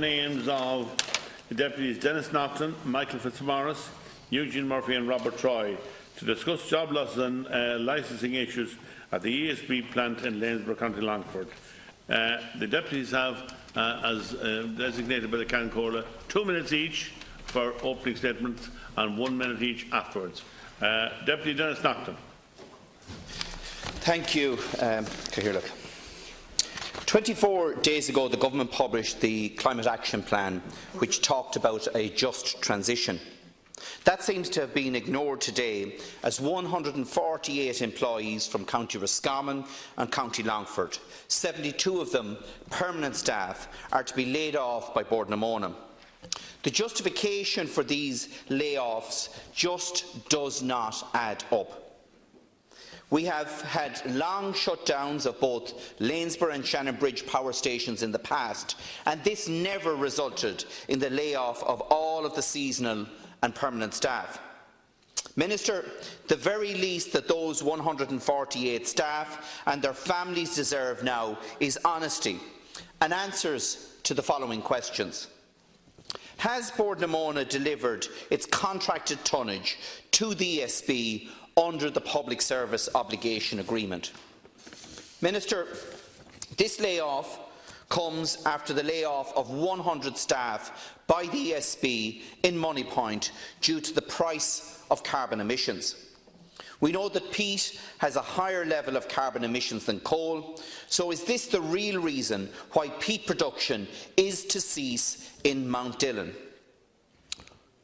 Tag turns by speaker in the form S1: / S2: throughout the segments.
S1: Names of the Deputies Dennis Naughton, Michael Fitzmaurice, Eugene Murphy and Robert Troy to discuss job losses and licensing issues at the ESB plant in Lanesboro, County Longford. The Deputies have, as designated by the Cancola, 2 minutes each for opening statements and 1 minute each afterwards. Deputy Dennis Naughton.
S2: Thank you. 24 days ago, the Government published the Climate Action Plan, which talked about a just transition. That seems to have been ignored today, as 148 employees from County Roscommon and County Longford, 72 of them permanent staff, are to be laid off by Bord na Móna. The justification for these layoffs just does not add up. We have had long shutdowns of both Lanesboro and Shannonbridge power stations in the past, and this never resulted in the layoff of all of the seasonal and permanent staff. Minister, the very least that those 148 staff and their families deserve now is honesty and answers to the following questions. Has Bord na Móna delivered its contracted tonnage to the ESB under the Public Service Obligation Agreement? Minister, this layoff comes after the layoff of 100 staff by the ESB in Moneypoint due to the price of carbon emissions. We know that peat has a higher level of carbon emissions than coal, so is this the real reason why peat production is to cease in Mount Dillon?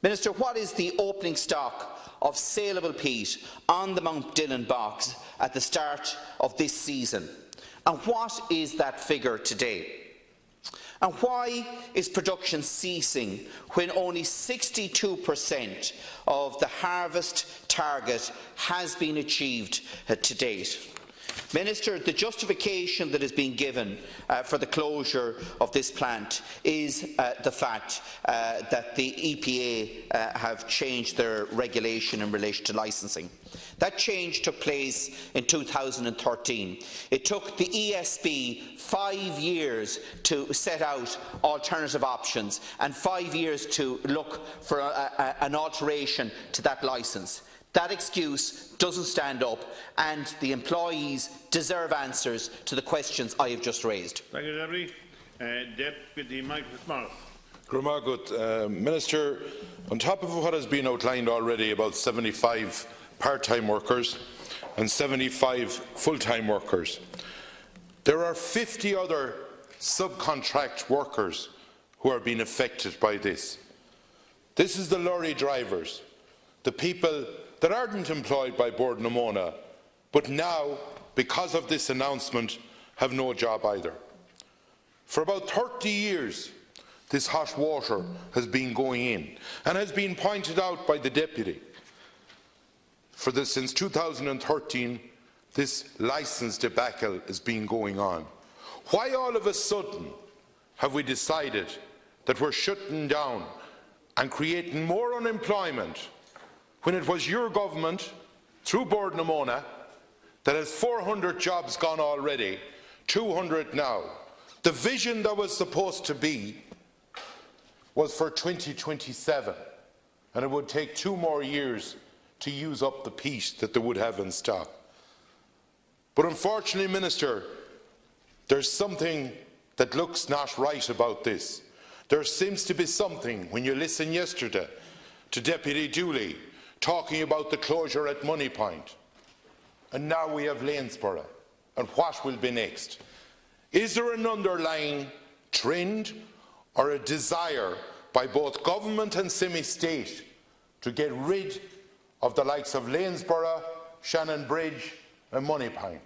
S2: Minister, what is the opening stock of saleable peat on the Mount Dillon box at the start of this season? And what is that figure today? And why is production ceasing when only 62% of the harvest target has been achieved to date? Minister, the justification that is being given for the closure of this plant is the fact that the EPA have changed their regulation in relation to licensing. That change took place in 2013. It took the ESB 5 years to set out alternative options and 5 years to look for an alteration to that licence. That excuse doesn't stand up, and the employees deserve answers to the questions I have just raised.
S1: Thank you, Deputy. Deputy Michael
S3: Fitzmaurice. Minister, on top of what has been outlined already about 75 part-time workers and 75 full-time workers, there are 50 other subcontract workers who are being affected by this. This is the lorry drivers, the people that aren't employed by Bord na Móna, but now, because of this announcement, have no job either. For about 30 years, this hot water has been going in and has been pointed out by the Deputy. Since 2013, this licence debacle has been going on. Why all of a sudden have we decided that we're shutting down and creating more unemployment when it was your government, through Bord na Móna, that has 400 jobs gone already, 200 now? The vision that was supposed to be was for 2027, and it would take 2 more years to use up the peat that they would have in stock. But unfortunately, Minister, there's something that looks not right about this. There seems to be something, when you listen yesterday to Deputy Dooley talking about the closure at Moneypoint, and now we have Lanesboro, and what will be next? Is there an underlying trend or a desire by both government and semi-state to get rid of the likes of Lanesboro, Shannonbridge and Moneypoint?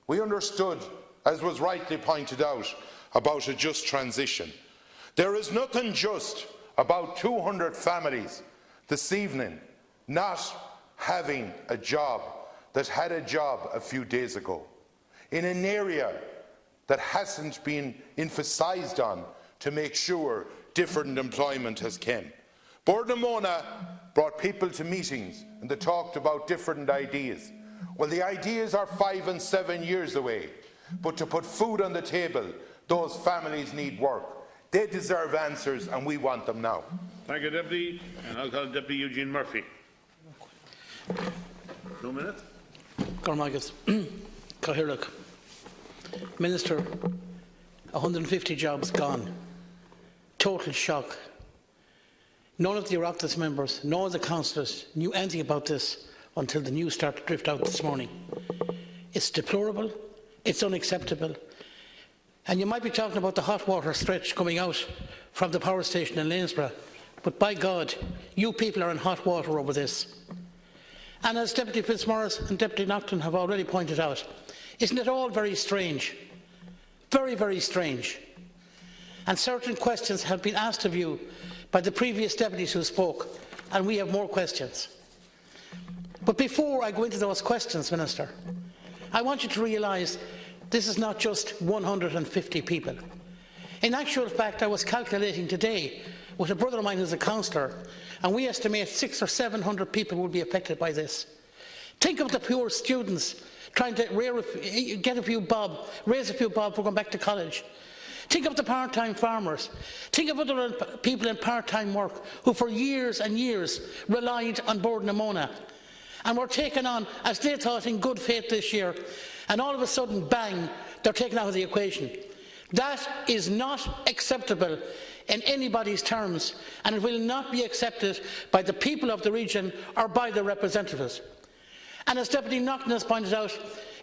S3: We understood, as was rightly pointed out, about a just transition. There is nothing just about 200 families this evening not having a job that had a job a few days ago in an area that hasn't been emphasised on to make sure different employment has come. Bord na Móna brought people to meetings and they talked about different ideas. Well, the ideas are 5 and 7 years away, but to put food on the table, those families need work. They deserve answers and we want them now.
S1: Thank you, Deputy. And I'll call Deputy Eugene Murphy. 2 minutes.
S4: Cormagus. Cathaoirleach. Minister, 150 jobs gone. Total shock. None of the Oireachtas members, nor the councillors, knew anything about this until the news started to drift out this morning. It's deplorable, it's unacceptable. And you might be talking about the hot water stretch coming out from the power station in Lanesboro, but by God, you people are in hot water over this. And as Deputy Fitzmaurice and Deputy Naughton have already pointed out, isn't it all very strange? Very, very strange. And certain questions have been asked of you by the previous deputies who spoke, and we have more questions. But before I go into those questions, Minister, I want you to realise this is not just 150 people. In actual fact, I was calculating today with a brother of mine who's a councillor, and we estimate 600 or 700 people will be affected by this. Think of the poor students trying to raise a few bob for going back to college. Think of the part-time farmers. Think of other people in part-time work who for years and years relied on Bord na Móna and were taken on, as they thought, in good faith this year, and all of a sudden, bang, they're taken out of the equation. That is not acceptable in anybody's terms, and it will not be accepted by the people of the region or by their representatives. And as Deputy Naughton has pointed out,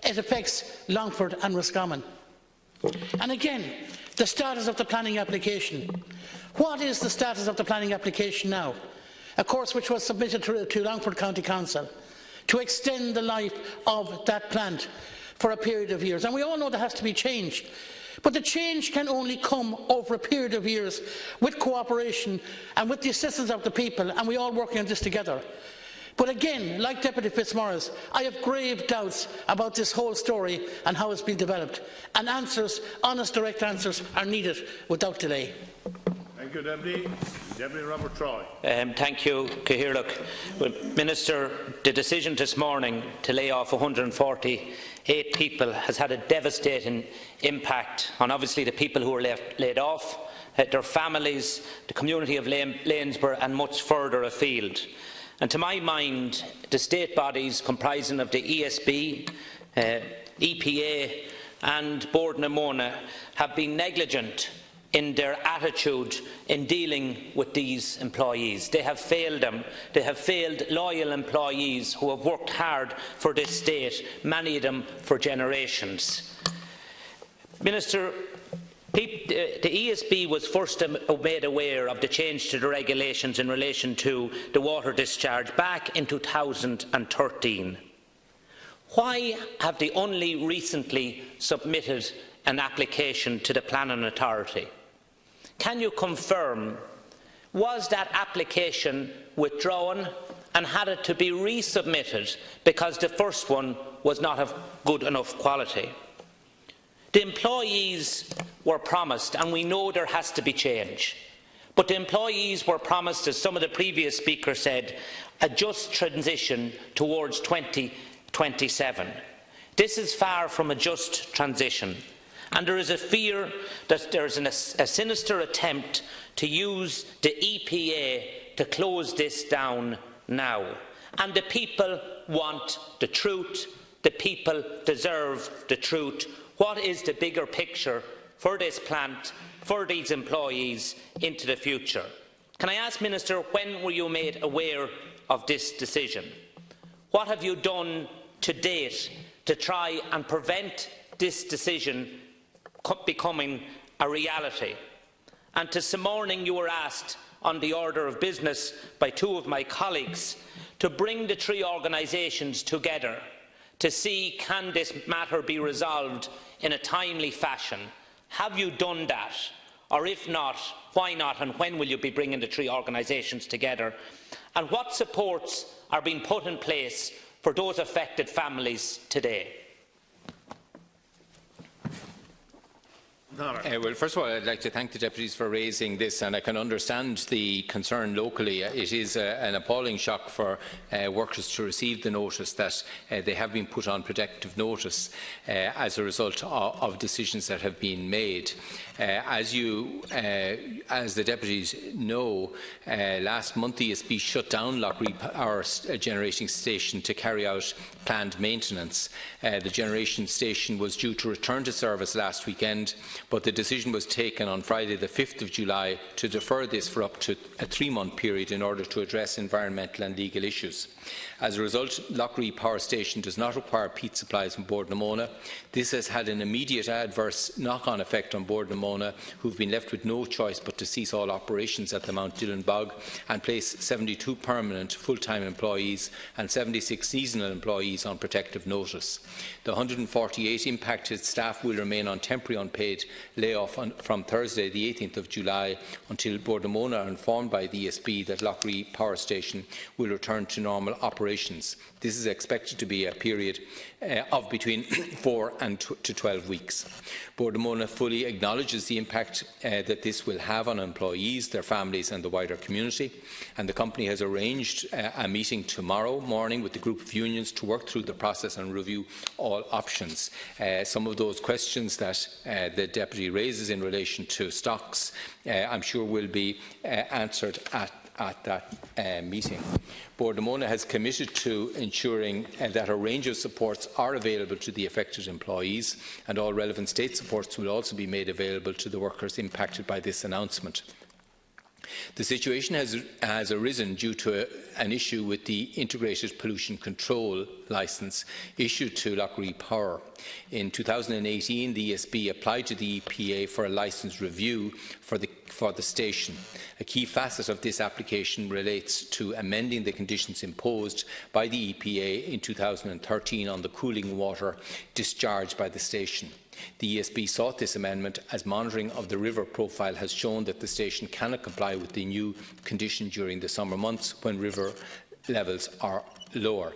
S4: it affects Longford and Roscommon. And again, the status of the planning application. What is the status of the planning application now? Of course, which was submitted to Longford County Council to extend the life of that plant for a period of years. And we all know there has to be change. But the change can only come over a period of years with cooperation and with the assistance of the people, and we all working on this together. But again, like Deputy Fitzmaurice, I have grave doubts about this whole story and how it's been developed. And answers, honest, direct answers, are needed without delay.
S1: Thank you, Deputy. Deputy Robert Troy.
S5: Thank you, Cathaoirleach. Well, Minister, the decision this morning to lay off 148 people has had a devastating impact on obviously the people who are laid off, their families, the community of Lanesboro and much further afield. And to my mind, the state bodies comprising of the ESB, EPA and Bord na Móna have been negligent in their attitude in dealing with these employees. They have failed them. They have failed loyal employees who have worked hard for this state, many of them for generations. Minister, the ESB was first made aware of the change to the regulations in relation to the water discharge back in 2013. Why have they only recently submitted an application to the Planning Authority? Can you confirm, was that application withdrawn and had it to be resubmitted because the first one was not of good enough quality? The employees were promised, and we know there has to be change, but the employees were promised, as some of the previous speakers said, a just transition towards 2027. This is far from a just transition, and there is a fear that there is a sinister attempt to use the EPA to close this down now. And the people want the truth. The people deserve the truth. What is the bigger picture for this plant, for these employees into the future? Can I ask, Minister, when were you made aware of this decision? What have you done to date to try and prevent this decision becoming a reality? And this morning you were asked on the order of business by two of my colleagues to bring the three organisations together to see can this matter be resolved in a timely fashion. Have you done that? Or if not, why not, and when will you be bringing the three organisations together? And what supports are being put in place for those affected families today?
S6: Well, first of all, I'd like to thank the deputies for raising this, and I can understand the concern locally. It is an appalling shock for workers to receive the notice that they have been put on protective notice as a result of decisions that have been made. As the deputies know, last month the ESB shut down Lanesboro Power Generating Station to carry out planned maintenance. The generation station was due to return to service last weekend, but the decision was taken on Friday the 5th of July to defer this for up to a 3-month period in order to address environmental and legal issues. As a result, Lanesboro Power Station does not require peat supplies from Bord na Móna. This has had an immediate adverse knock-on effect on Bord na Móna, who have been left with no choice but to cease all operations at the Mount Dillon Bog and place 72 permanent full-time employees and 76 seasonal employees on protective notice. The 148 impacted staff will remain on temporary unpaid layoff from Thursday the 18th of July until Bord na Móna are informed by the ESB that Lanesboro Power Station will return to normal operations. This is expected to be a period of between 4 to 12 weeks. Bord na Móna fully acknowledges the impact that this will have on employees, their families and the wider community, and the company has arranged a meeting tomorrow morning with the group of unions to work through the process and review all options. Some of those questions that the Deputy raises in relation to stocks, I'm sure will be answered at that meeting. Bord na Móna has committed to ensuring that a range of supports are available to the affected employees, and all relevant state supports will also be made available to the workers impacted by this announcement. The situation has arisen due to an issue with the Integrated Pollution Control licence issued to Lanesboro Power. In 2018, the ESB applied to the EPA for a licence review for the station. A key facet of this application relates to amending the conditions imposed by the EPA in 2013 on the cooling water discharged by the station. The ESB sought this amendment as monitoring of the river profile has shown that the station cannot comply with the new condition during the summer months when river levels are lower.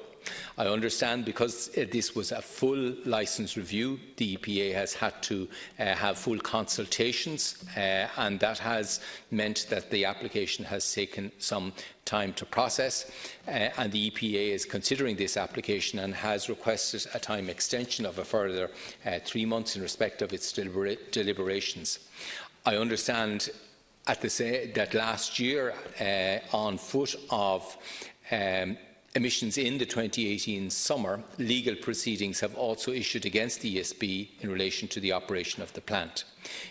S6: I understand because this was a full licence review, the EPA has had to have full consultations and that has meant that the application has taken some time to process and the EPA is considering this application and has requested a time extension of a further 3 months in respect of its deliberations. I understand that last year, on foot of emissions in the 2018 summer, legal proceedings have also issued against the ESB in relation to the operation of the plant.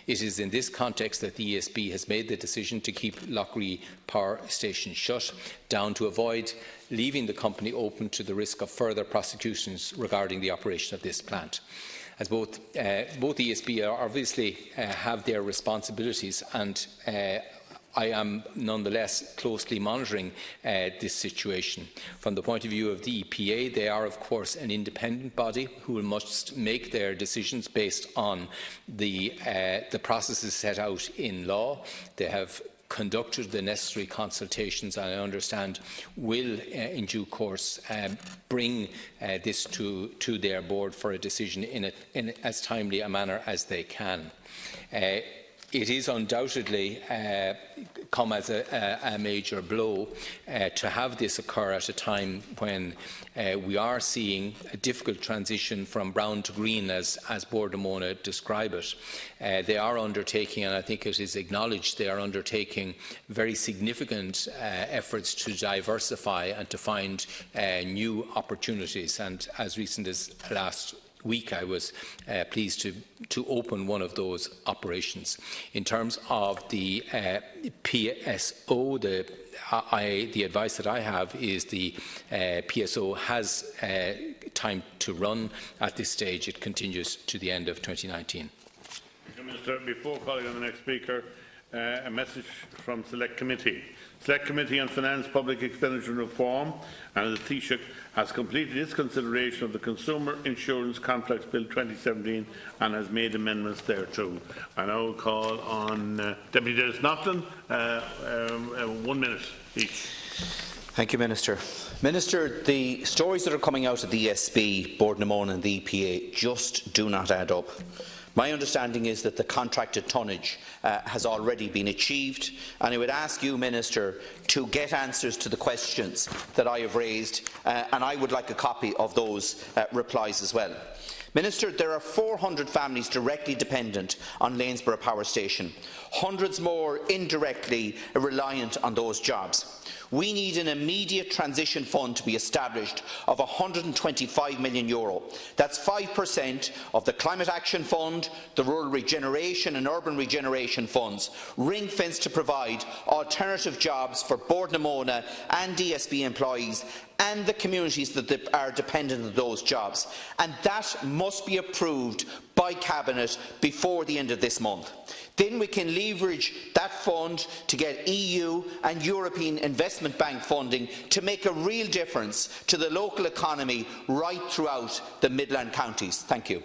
S6: It is in this context that the ESB has made the decision to keep Lanesboro Power Station shut down to avoid leaving the company open to the risk of further prosecutions regarding the operation of this plant. As both ESB obviously have their responsibilities, and I am nonetheless closely monitoring this situation. From the point of view of the EPA, they are of course an independent body who must make their decisions based on the processes set out in law. They have conducted the necessary consultations and I understand will in due course bring this to their board for a decision in as timely a manner as they can. It is undoubtedly come as a major blow to have this occur at a time when we are seeing a difficult transition from brown to green, as Bord na Móna describe it. They are undertaking, and I think it is acknowledged, they are undertaking very significant efforts to diversify and to find new opportunities. And as recent as last week, I was pleased to open one of those operations. In terms of the PSO, the advice that I have is the PSO has time to run. At this stage, it continues to the end of 2019.
S1: Thank you, Minister. Before calling on the next speaker, a message from Select Committee. Select Committee on Finance, Public Expenditure and Reform and the Taoiseach has completed its consideration of the Consumer Insurance Complex Bill 2017 and has made amendments thereto. I now call on Deputy Dennis Naughton, 1 minute each.
S2: Thank you, Minister. Minister, the stories that are coming out of the ESB, Bord na Móna and the EPA just do not add up. My understanding is that the contracted tonnage has already been achieved, and I would ask you, Minister, to get answers to the questions that I have raised, and I would like a copy of those replies as well. Minister, there are 400 families directly dependent on Lanesboro Power Station, hundreds more indirectly reliant on those jobs. We need an immediate transition fund to be established of €125 million. That's 5% of the Climate Action Fund, the Rural Regeneration and Urban Regeneration Funds, ring-fenced to provide alternative jobs for Bordnamona and DSB employees and the communities that are dependent on those jobs. And that must be approved by Cabinet before the end of this month. Then we can leverage that fund to get EU and European Investment Bank funding to make a real difference to the local economy right throughout the Midland counties. Thank you.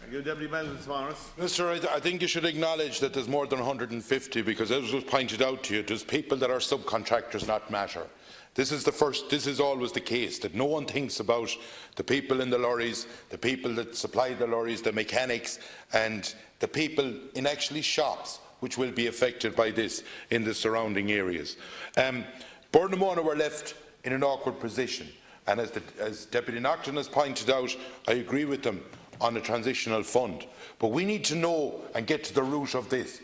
S1: Thank you, Deputy Morris.
S3: Minister, I think you should acknowledge that there's more than 150, because as was pointed out to you, there's people that are subcontractors, not matter. This is always the case, that no one thinks about the people in the lorries, the people that supply the lorries, the mechanics, and the people in actually shops which will be affected by this in the surrounding areas. Burnamona were left in an awkward position, and as Deputy Naughton has pointed out, I agree with them on a transitional fund. But we need to know and get to the root of this.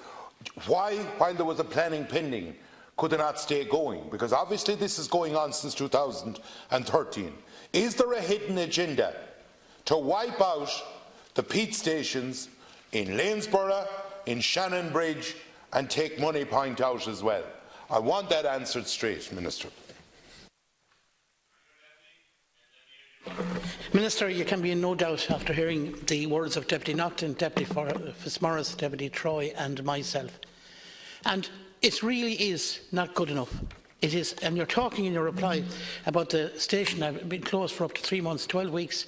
S3: Why, while there was a planning pending, could they not stay going? Because obviously this is going on since 2013. Is there a hidden agenda to wipe out the peat stations in Lanesboro, in Shannonbridge, and take Money Point out as well? I want that answered straight, Minister.
S4: Minister, you can be in no doubt after hearing the words of Deputy Naughton, Deputy Fitzmaurice, Deputy Troy and myself. And it really is not good enough. It is, and you're talking in your reply about the station having been closed for up to 3 months, 12 weeks.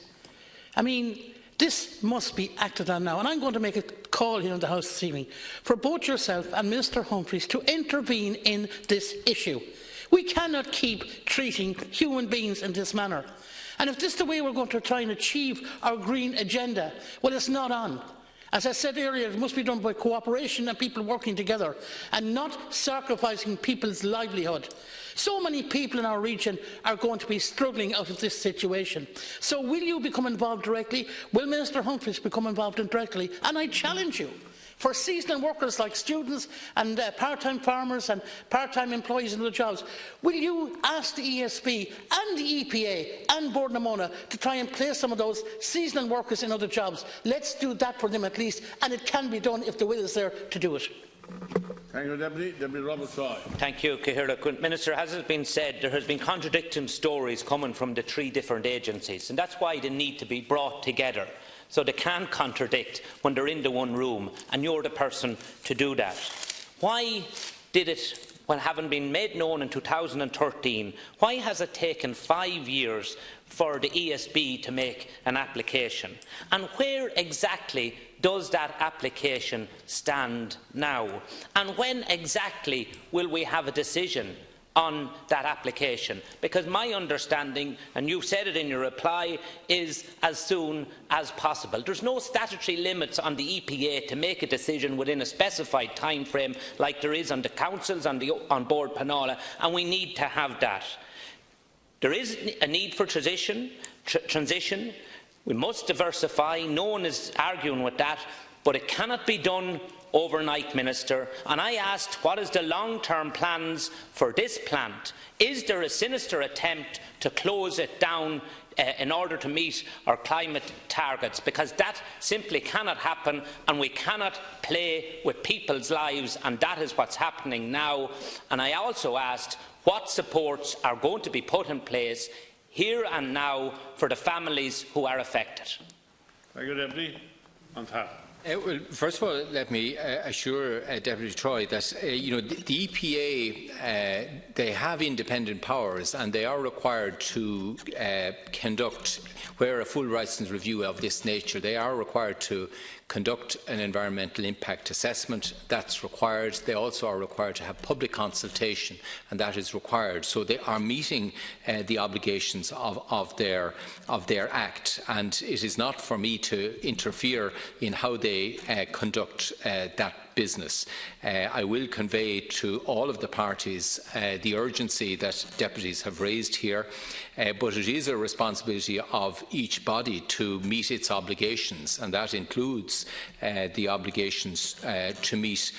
S4: I mean, this must be acted on now, and I'm going to make a call here in the House this evening for both yourself and Minister Humphreys to intervene in this issue. We cannot keep treating human beings in this manner. And if this is the way we're going to try and achieve our green agenda, well, it's not on. As I said earlier, it must be done by cooperation and people working together and not sacrificing people's livelihood. So many people in our region are going to be struggling out of this situation. So will you become involved directly? Will Minister Humphreys become involved directly? And I challenge you. For seasonal workers like students and part-time farmers and part-time employees in the jobs, will you ask the ESB and the EPA and Bordnamona to try and place some of those seasonal workers in other jobs? Let's do that for them at least, and it can be done if the will is there to do it.
S1: Thank you, Deputy. Deputy Robert Troy.
S5: Thank you, Cathaoirleach. Minister, as has been said, there has been contradicting stories coming from the 3 different agencies, and that's why they need to be brought together, so they can't contradict when they're in the one room, and you're the person to do that. Why did it, when having been made known in 2013, why has it taken 5 years for the ESB to make an application? And where exactly does that application stand now? And when exactly will we have a decision on that application? Because my understanding, and you said it in your reply, is as soon as possible. There's no statutory limits on the EPA to make a decision within a specified time frame like there is on the councils on board Penola, and we need to have that. There is a need for transition. We must diversify. No one is arguing with that, but it cannot be done overnight, Minister. And I asked, what is the long-term plans for this plant? Is there a sinister attempt to close it down in order to meet our climate targets? Because that simply cannot happen, and we cannot play with people's lives, and that is what's happening now. And I also asked what supports are going to be put in place here and now for the families who are affected.
S1: Thank you, Deputy.
S6: Well, first of all, let me assure Deputy Troy that the EPA they have independent powers, and they are required to conduct, where a full licence review of this nature, they are required to conduct an environmental impact assessment. That's required. They also are required to have public consultation, and that is required. So they are meeting the obligations of their act, and it is not for me to interfere in how they they conduct that business. I will convey to all of the parties the urgency that deputies have raised here, but it is a responsibility of each body to meet its obligations, and that includes the obligations to meet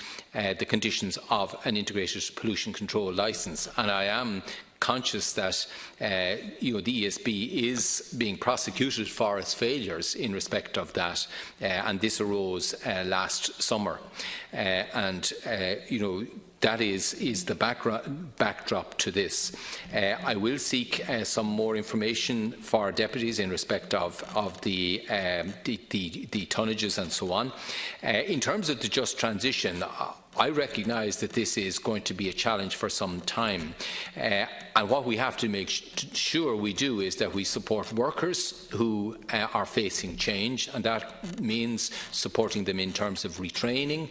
S6: the conditions of an integrated pollution control licence. And I am conscious that the ESB is being prosecuted for its failures in respect of that, and this arose last summer. That is the backdrop to this. I will seek some more information for deputies in respect of the tonnages and so on. In terms of the just transition, I recognise that this is going to be a challenge for some time, and what we have to make sure we do is that we support workers who are facing change, and that means supporting them in terms of retraining,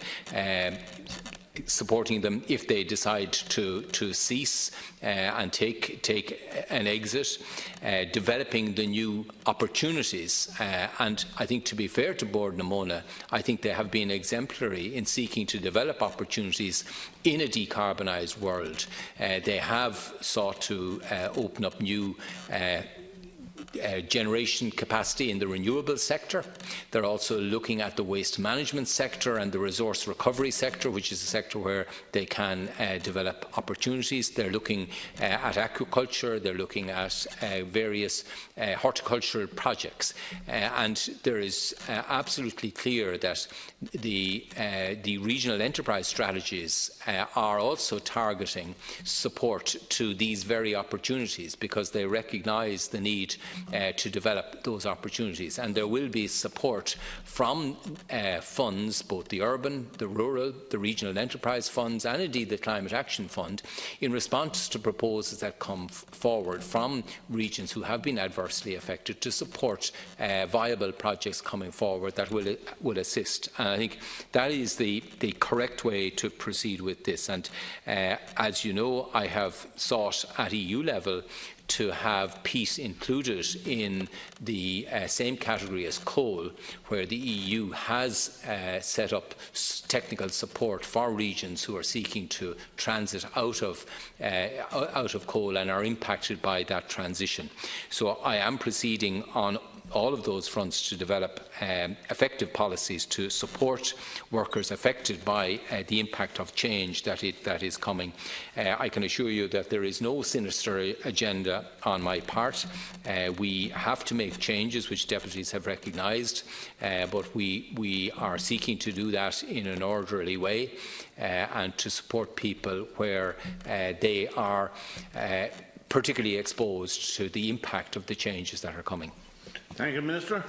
S6: supporting them if they decide to cease and take an exit, developing the new opportunities. And I think, to be fair to Bord na Móna, I think they have been exemplary in seeking to develop opportunities in a decarbonised world. They have sought to open up new generation capacity in the renewable sector. They're also looking at the waste management sector and the resource recovery sector, which is a sector where they can develop opportunities. They're looking at aquaculture. They're looking at various horticultural projects. And there is absolutely clear that the regional enterprise strategies are also targeting support to these very opportunities, because they recognise the need to develop those opportunities, and there will be support from funds, both the urban, the rural, the regional enterprise funds, and indeed the Climate Action Fund, in response to proposals that come forward from regions who have been adversely affected, to support viable projects coming forward that will assist. And I think that is the correct way to proceed with this. And as you know, I have sought at EU level to have peace included in the same category as coal, where the EU has set up technical support for regions who are seeking to transit out of coal and are impacted by that transition. So I am proceeding on all of those fronts to develop effective policies to support workers affected by the impact of change that is coming. I can assure you that there is no sinister agenda on my part. We have to make changes, which deputies have recognised, but we are seeking to do that in an orderly way and to support people where they are particularly exposed to the impact of the changes that are coming.
S1: Thank you, Minister.